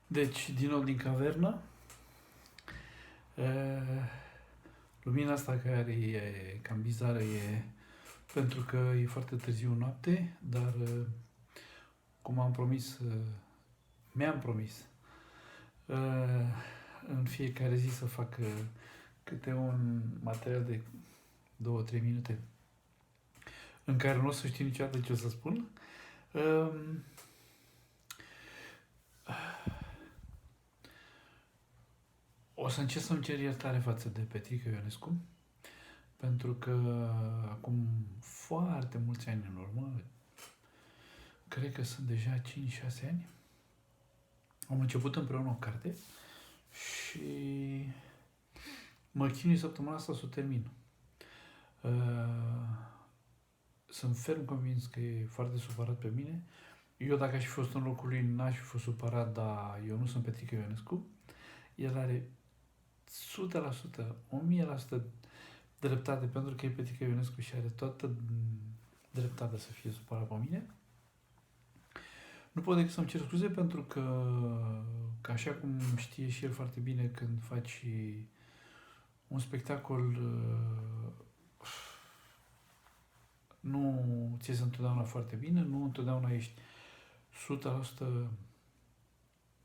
Deci, din nou din cavernă, lumina asta care e cam bizară e pentru că e foarte târziu noapte, dar cum am promis, mi-am promis în fiecare zi să fac câte un material de 2-3 minute în care nu o să știu niciodată ce o să spun. O să încerc să-mi cer iertare față de Petrica Ionescu, pentru că acum foarte mulți ani în urmă, cred că sunt deja 5-6 ani, am început împreună o carte și mă chinui săptămâna asta să o termin. Sunt ferm convins că e foarte supărat pe mine. Eu, dacă aș fi fost în locul lui, n-aș fi fost supărat, dar eu nu sunt Petrica Ionescu. El are 100%, 1000% dreptate, pentru că e Petrica Ionescu și are toată dreptatea să fie supărat pe mine. Nu pot decât să-mi cer scuze pentru că așa cum știe și el foarte bine, când faci un spectacol, nu ți iese întotdeauna foarte bine, nu întotdeauna ești 100%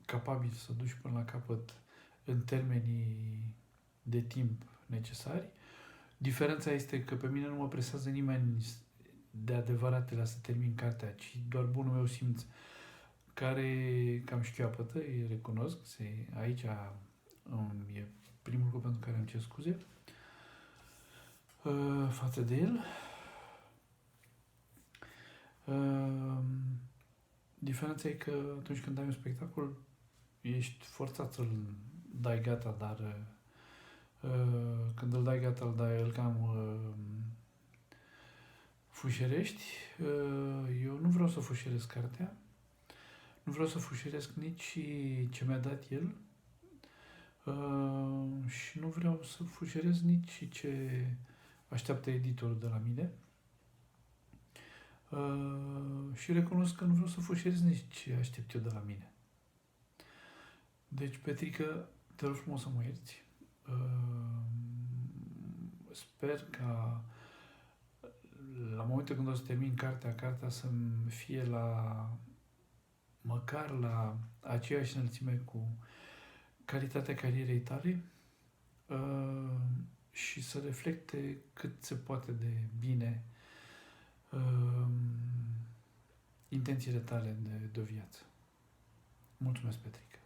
capabil să duci până la capăt în termenii de timp necesari. Diferența este că pe mine nu mă presează nimeni de adevăratele să termin cartea, ci doar bunul meu simț, care cam șchioapătă, îi recunosc, aici e primul lucru pentru care îmi cer scuze față de el. Diferența e că atunci când ai un spectacol, ești forțat să-l dai gata, dar când îl dai gata, îl cam fușerești. Eu nu vreau să fușerez cartea, nu vreau să fușeresc nici ce mi-a dat el și nu vreau să fușerez nici ce așteaptă editorul de la mine. Și recunosc că nu vreau să fușerez nici ce aștept eu de la mine. Deci, Petrica, te rog frumos să mă ierți. Sper ca la momentul când o să termin cartea să-mi fie măcar la aceeași înălțime cu calitatea carierei tale și să reflecte cât se poate de bine intențiile tale de o viață. Mulțumesc, Petrica.